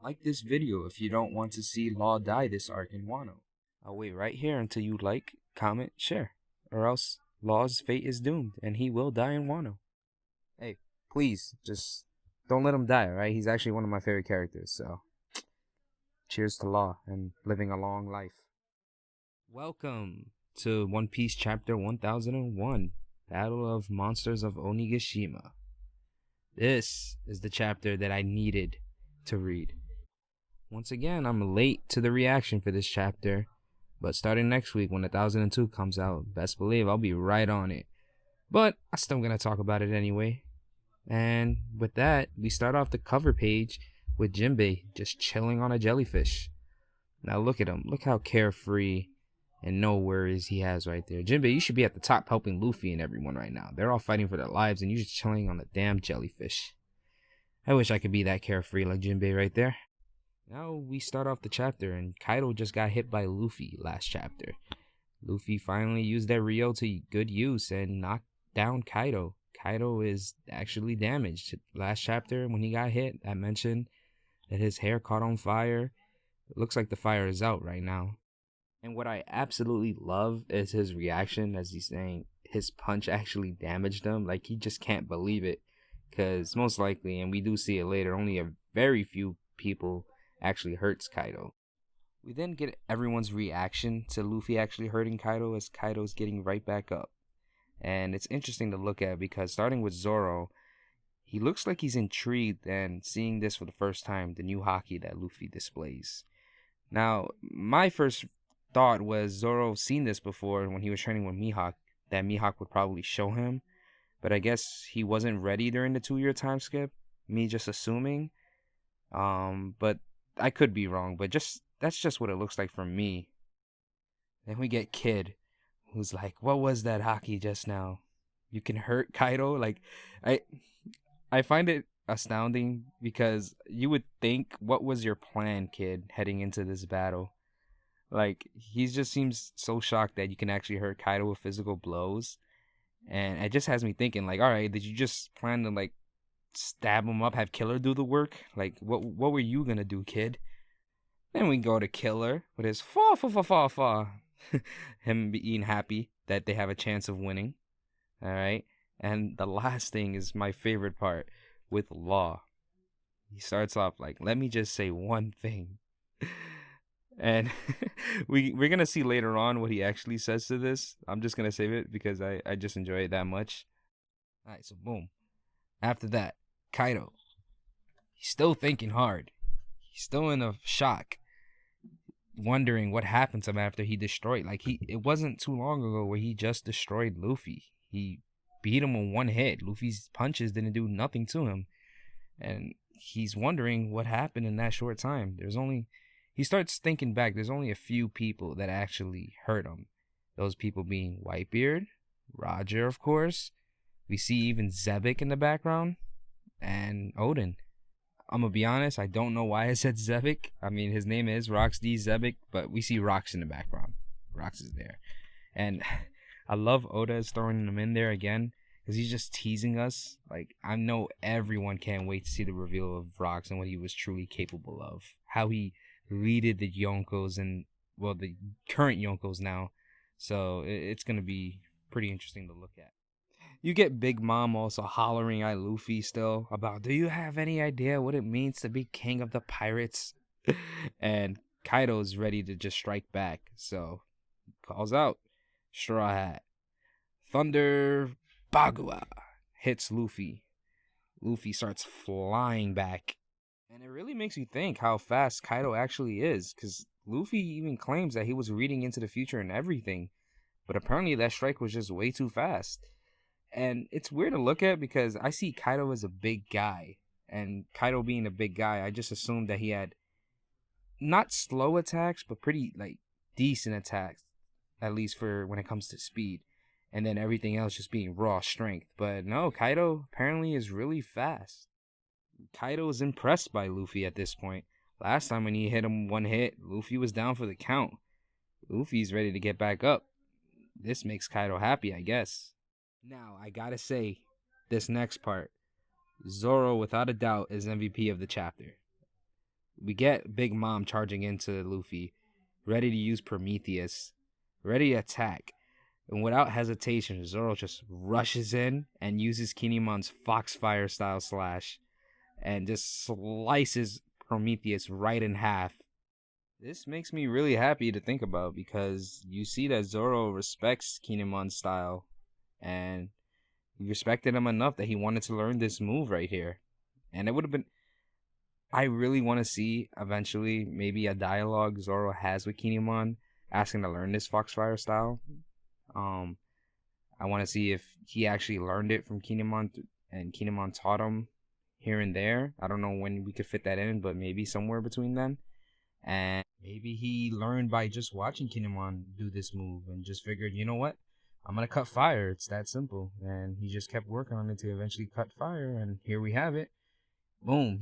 Like this video if you don't want to see Law die this arc in Wano. I'll wait right here until you like, comment, share. Or else Law's fate is doomed and he will die in Wano. Hey, please, just don't let him die, alright? He's actually one of my favorite characters, so cheers to Law and living a long life. Welcome to One Piece Chapter 1001, Battle of Monsters of Onigashima. This is the chapter that I needed to read. Once again, I'm late to the reaction for this chapter, but starting next week when 1002 comes out, best believe I'll be right on it. But I'm still gonna talk about it anyway. And with that, we start off the cover page with Jinbei just chilling on a jellyfish. Now look at him. Look how carefree and no worries he has right there. Jinbei, you should be at the top helping Luffy and everyone right now. They're all fighting for their lives and you're just chilling on a damn jellyfish. I wish I could be that carefree like Jinbei right there. Now we start off the chapter and Kaido just got hit by Luffy last chapter. Luffy finally used that Rio to good use and knocked down Kaido. Kaido is actually damaged. Last chapter when he got hit, I mentioned that his hair caught on fire. It looks like the fire is out right now. And what I absolutely love is his reaction as he's saying his punch actually damaged him. Like he just can't believe it. Because most likely, and we do see it later, only a very few people actually hurts Kaido. We then get everyone's reaction to Luffy actually hurting Kaido as Kaido's getting right back up. And it's interesting to look at because starting with Zoro, he looks like he's intrigued and seeing this for the first time, the new haki that Luffy displays. Now, my first thought was Zoro seen this before when he was training with Mihawk, that Mihawk would probably show him. But I guess he wasn't ready during the 2-year time skip. Me just assuming. But I could be wrong, but that's just what it looks like for me. Then we get Kid, who's like, "What was that haki just now? You can hurt Kaido?" Like, I find it astounding because you would think, what was your plan, Kid, heading into this battle? Like, he just seems so shocked that you can actually hurt Kaido with physical blows. And it just has me thinking, like, all right, did you just plan to, like, stab him up, have Killer do the work? Like, what were you gonna do, Kid? Then we go to Killer with his fa fa fa fa fa. Him being happy that they have a chance of winning. All right. And the last thing is my favorite part with Law. He starts off like, "Let me just say one thing." And we're gonna see later on what he actually says to this. I'm just gonna save it because I just enjoy it that much. Alright, so boom. After that, Kaido. He's still thinking hard. He's still in a shock. Wondering what happened to him after he destroyed. It wasn't too long ago where he just destroyed Luffy. He beat him with one hit. Luffy's punches didn't do nothing to him. And he's wondering what happened in that short time. He starts thinking back, there's only a few people that actually hurt him. Those people being Whitebeard, Roger, of course. We see even Zebek in the background, and Odin. I'm gonna be honest, I don't know why I said Zebek. I mean, his name is Rox D Zebek, but we see Rox in the background. Rox is there. And I love Oda is throwing him in there again, because he's just teasing us. Like, I know everyone can't wait to see the reveal of Rox and what he was truly capable of. How he leaded the Yonkos and, well, the current Yonkos now. So it's going to be pretty interesting to look at. You get Big Mom also hollering at Luffy still about, "Do you have any idea what it means to be king of the pirates?" And Kaido's ready to just strike back. So calls out Straw Hat. Thunder Bagua hits Luffy. Luffy starts flying back. And it really makes you think how fast Kaido actually is, because Luffy even claims that he was reading into the future and everything. But apparently that strike was just way too fast. And it's weird to look at because I see Kaido as a big guy. And Kaido being a big guy, I just assumed that he had not slow attacks, but pretty, like, decent attacks. At least for when it comes to speed. And then everything else just being raw strength. But no, Kaido apparently is really fast. Kaido is impressed by Luffy at this point. Last time when he hit him one hit, Luffy was down for the count. Luffy's ready to get back up. This makes Kaido happy, I guess. Now, I gotta say, this next part, Zoro, without a doubt, is MVP of the chapter. We get Big Mom charging into Luffy, ready to use Prometheus, ready to attack. And without hesitation, Zoro just rushes in and uses Kinemon's Foxfire style slash and just slices Prometheus right in half. This makes me really happy to think about because you see that Zoro respects Kinemon's style and he respected him enough that he wanted to learn this move right here. And it would have been. I really want to see eventually maybe a dialogue Zoro has with Kinemon asking to learn this Foxfire style. Um, I want to see if he actually learned it from Kinemon and Kinemon taught him here and there. I don't know when we could fit that in, but maybe somewhere between then. And maybe he learned by just watching Kinemon do this move and just figured, you know what? I'm going to cut fire. It's that simple. And he just kept working on it to eventually cut fire. And here we have it. Boom.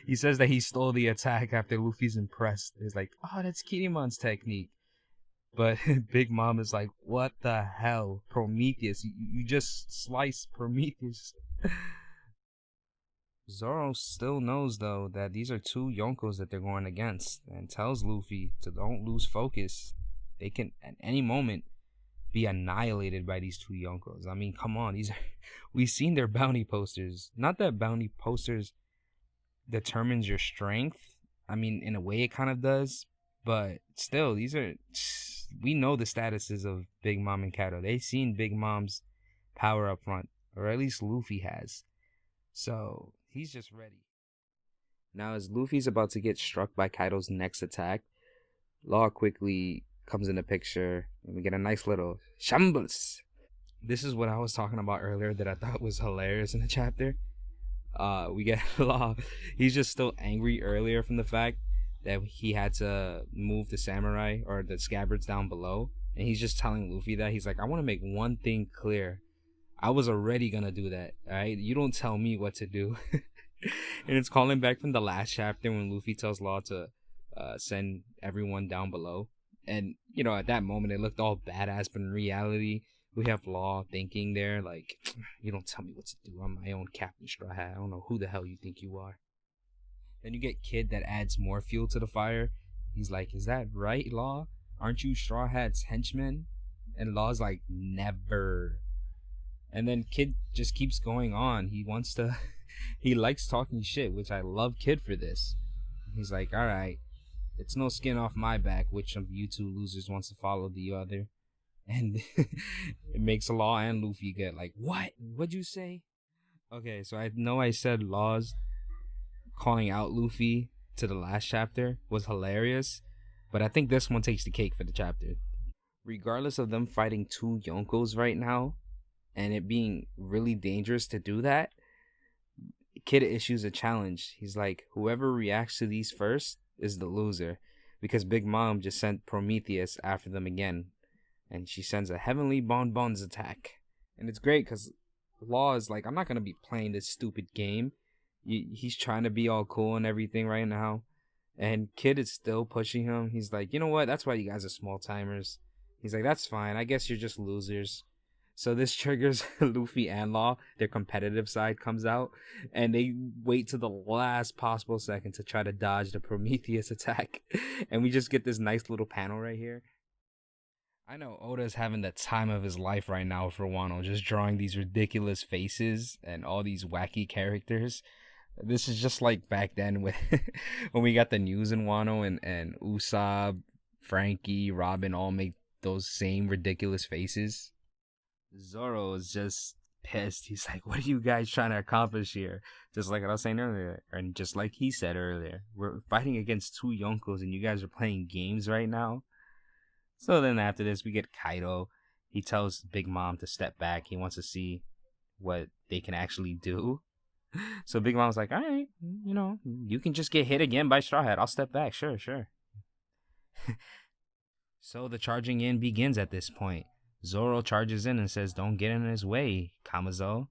He says that he stole the attack after Luffy's impressed. He's like, oh, that's Kinemon's technique. But Big Mom is like, what the hell? Prometheus. You just sliced Prometheus. Zoro still knows, though, that these are two Yonkos that they're going against and tells Luffy to don't lose focus. They can, at any moment, be annihilated by these two Yonkos. I mean, come on. We've seen their bounty posters. Not that bounty posters determines your strength. I mean, in a way it kind of does. But still, we know the statuses of Big Mom and Kaido. They've seen Big Mom's power up front. Or at least Luffy has. So he's just ready. Now, as Luffy's about to get struck by Kaido's next attack, Law quickly comes in the picture, and we get a nice little shambles. This is what I was talking about earlier that I thought was hilarious in the chapter. We get Law. He's just still angry earlier from the fact that he had to move the samurai or the scabbards down below, and he's just telling Luffy that he's like, I want to make one thing clear. I was already gonna do that, alright? You don't tell me what to do. And it's calling back from the last chapter when Luffy tells Law to send everyone down below. And, you know, at that moment, it looked all badass, but in reality, we have Law thinking there, like, you don't tell me what to do. I'm my own Captain Straw Hat. I don't know who the hell you think you are. Then you get Kid that adds more fuel to the fire. He's like, is that right, Law? Aren't you Straw Hat's henchman? And Law's like, never. And then Kid just keeps going on. He likes talking shit, which I love Kid for this. He's like, alright, it's no skin off my back which of you two losers wants to follow the other. And it makes Law and Luffy get like, what? What'd you say? Okay, so I know I said Law's calling out Luffy to the last chapter was hilarious, but I think this one takes the cake for the chapter. Regardless of them fighting two Yonkos right now, and it being really dangerous to do that, Kid issues a challenge. He's like, whoever reacts to these first is the loser, because Big Mom just sent Prometheus after them again, and she sends a Heavenly Bonbons attack. And it's great because Law is like, I'm not going to be playing this stupid game. He's trying to be all cool and everything right now, and Kid is still pushing him. He's like, you know what, that's why you guys are small timers. He's like, that's fine, I guess you're just losers. So this triggers Luffy and Law. Their competitive side comes out, and they wait to the last possible second to try to dodge the Prometheus attack. And we just get this nice little panel right here. I know Oda's having the time of his life right now for Wano, just drawing these ridiculous faces and all these wacky characters. This is just like back then when we got the news in Wano and Usopp, Frankie, Robin all make those same ridiculous faces. Zoro is just pissed. He's like, what are you guys trying to accomplish here? Just like I was saying earlier, and just like he said earlier, we're fighting against two Yonkos and you guys are playing games right now. So then after this, we get Kaido. He tells Big Mom to step back. He wants to see what they can actually do. So Big Mom's like, all right, you know, you can just get hit again by Straw Hat. I'll step back. Sure. So the charging in begins at this point. Zoro charges in and says, don't get in his way, Kamazo.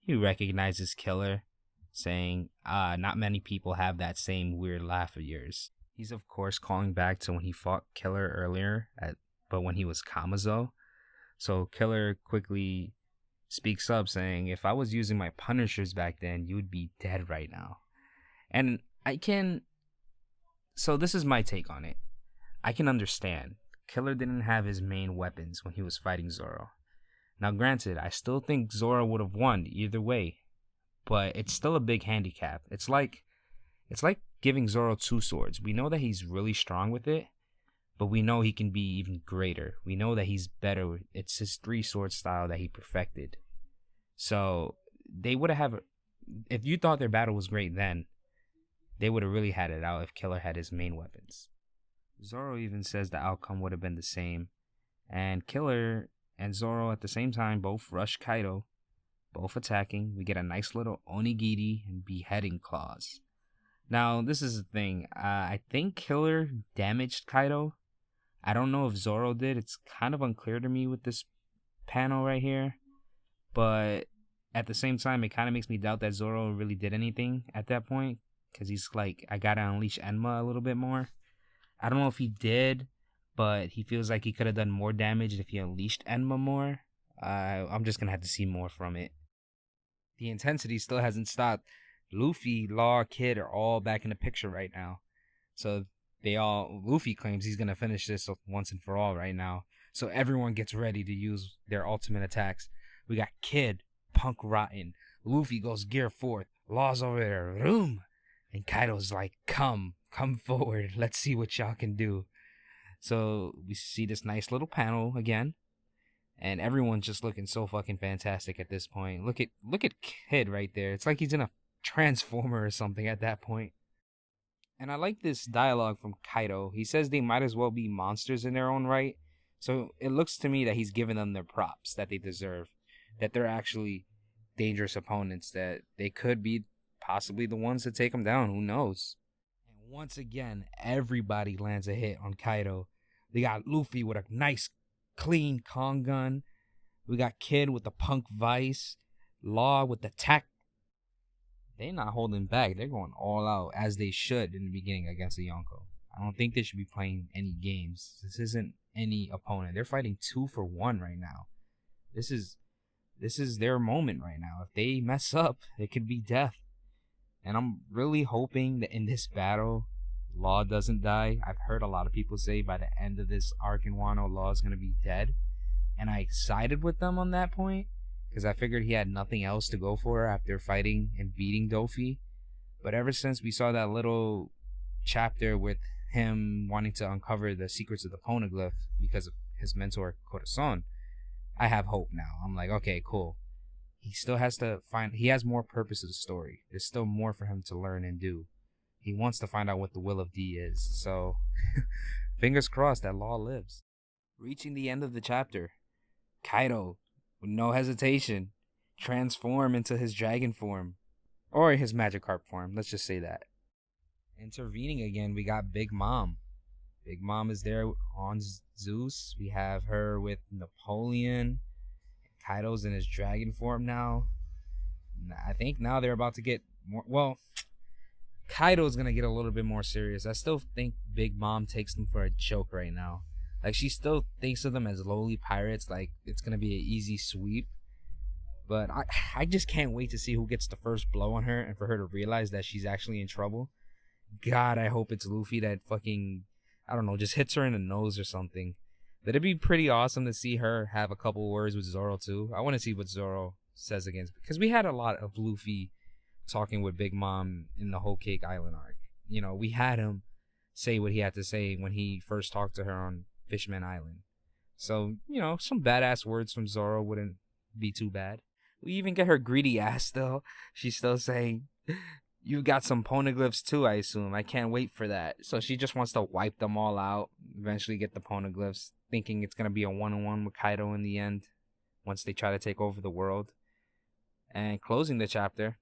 He recognizes Killer, saying, not many people have that same weird laugh of yours. He's of course calling back to when he fought Killer earlier, but when he was Kamazo. So Killer quickly speaks up saying, if I was using my Punishers back then, you would be dead right now. And I can. So this is my take on it. I can understand. Killer didn't have his main weapons when he was fighting Zoro. Now, granted, I still think Zoro would have won either way, but it's still a big handicap. It's like giving Zoro two swords. We know that he's really strong with it, but we know he can be even greater. We know that he's better. It's his three sword style that he perfected. So they would have, if you thought their battle was great then, they would have really had it out if Killer had his main weapons. Zoro even says the outcome would have been the same, and Killer and Zoro at the same time both rush Kaido, both attacking. We get a nice little onigiri and beheading claws. Now, this is the thing. I think Killer damaged Kaido. I don't know if Zoro did. It's kind of unclear to me with this panel right here. But at the same time, it kind of makes me doubt that Zoro really did anything at that point. Because he's like, I gotta unleash Enma a little bit more. I don't know if he did, but he feels like he could have done more damage if he unleashed Enma more. I'm just gonna have to see more from it. The intensity still hasn't stopped. Luffy, Law, Kid are all back in the picture right now. So Luffy claims he's gonna finish this once and for all right now. So everyone gets ready to use their ultimate attacks. We got Kid, Punk Rotten. Luffy goes Gear 4th. Law's over there, room. And Kaido's like, come forward. Let's see what y'all can do. So we see this nice little panel again. And everyone's just looking so fucking fantastic at this point. Look at Kid right there. It's like he's in a Transformer or something at that point. And I like this dialogue from Kaido. He says they might as well be monsters in their own right. So it looks to me that he's giving them their props that they deserve. That they're actually dangerous opponents. That they could be possibly the ones to take them down. Who knows? And once again, everybody lands a hit on Kaido. They got Luffy with a nice, clean Kong gun. We got Kid with the Punk Vice. Law with the Tac. They're not holding back. They're going all out, as they should in the beginning against the Yonko. I don't think they should be playing any games. This isn't any opponent. They're fighting 2-for-1 right now. This is their moment right now. If they mess up, it could be death. And I'm really hoping that in this battle, Law doesn't die. I've heard a lot of people say by the end of this arc in Wano, Law is going to be dead. And I sided with them on that point, because I figured he had nothing else to go for after fighting and beating Dofi. But ever since we saw that little chapter with him wanting to uncover the secrets of the Poneglyph because of his mentor Corazon, I have hope now. I'm like, okay, cool. He still has to he has more purpose to the story. There's still more for him to learn and do. He wants to find out what the will of D is. So, fingers crossed that Law lives. Reaching the end of the chapter, Kaido, with no hesitation, transform into his dragon form. Or his Magikarp form, let's just say that. Intervening again, we got Big Mom. Big Mom is there on Zeus. We have her with Napoleon. Kaido's in his dragon form now. I think now they're about to get more... Well, Kaido's going to get a little bit more serious. I still think Big Mom takes them for a joke right now. Like, she still thinks of them as lowly pirates. Like, it's going to be an easy sweep. But I just can't wait to see who gets the first blow on her and for her to realize that she's actually in trouble. God, I hope it's Luffy that fucking, I don't know, just hits her in the nose or something. But it'd be pretty awesome to see her have a couple words with Zoro too. I want to see what Zoro says against, because we had a lot of Luffy talking with Big Mom in the Whole Cake Island arc. You know, we had him say what he had to say when he first talked to her on Fishman Island. So, you know, some badass words from Zoro wouldn't be too bad. We even get her greedy ass though. She's still saying, you got some poneglyphs too, I assume. I can't wait for that. So she just wants to wipe them all out, eventually get the poneglyphs, thinking it's going to be a one-on-one with Kaido in the end, once they try to take over the world. And closing the chapter,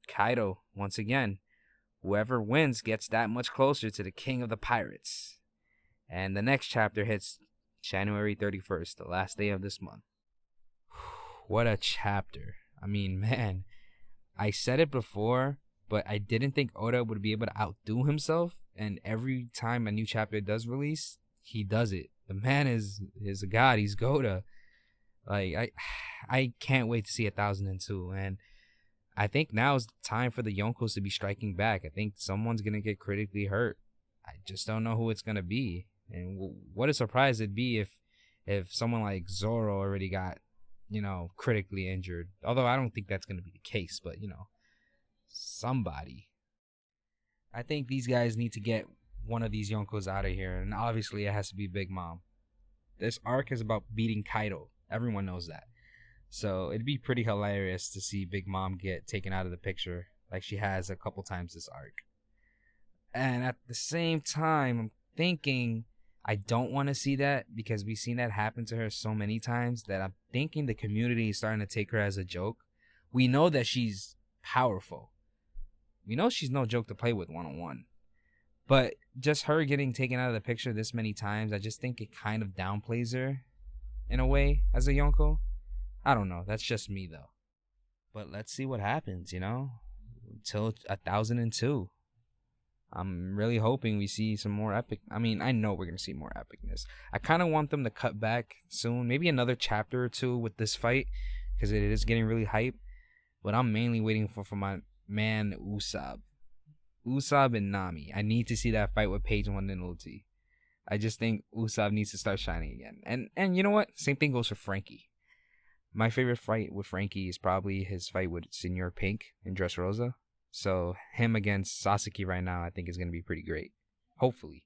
Kaido, once again, whoever wins gets that much closer to the king of the pirates. And the next chapter hits January 31st, the last day of this month. What a chapter. I mean, man, I said it before, but I didn't think Oda would be able to outdo himself. And every time a new chapter does release, he does it. The man is a god. He's Goda. Like, I can't wait to see 1002. And I think now is the time for the Yonkos to be striking back. I think someone's gonna get critically hurt. I just don't know who it's gonna be. And what a surprise it'd be if someone like Zoro already got, critically injured. Although I don't think that's gonna be the case, but somebody. I think these guys need to get one of these Yonkos out of here, and obviously it has to be Big Mom. This arc is about beating Kaido. Everyone knows that. So it'd be pretty hilarious to see Big Mom get taken out of the picture like she has a couple times this arc. And at the same time, I'm thinking I don't want to see that because we've seen that happen to her so many times that I'm thinking the community is starting to take her as a joke. We know that she's powerful. We know she's no joke to play with one-on-one. But just her getting taken out of the picture this many times, I just think it kind of downplays her in a way as a Yonko. I don't know. That's just me, though. But let's see what happens, until 1002. I'm really hoping we see some more epic. I mean, I know we're going to see more epicness. I kind of want them to cut back soon. Maybe another chapter or two with this fight because it is getting really hype. But I'm mainly waiting for my man Usopp. Usopp and Nami. I need to see that fight with Page One and Ulti. I just think Usopp needs to start shining again. And you know what? Same thing goes for Frankie. My favorite fight with Frankie is probably his fight with Senor Pink in Dressrosa. So him against Sasuke right now I think is going to be pretty great. Hopefully.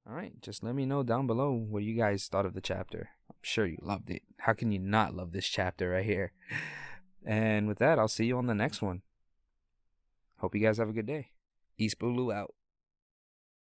Alright, just let me know down below what you guys thought of the chapter. I'm sure you loved it. How can you not love this chapter right here? And with that, I'll see you on the next one. Hope you guys have a good day. East Bulu out.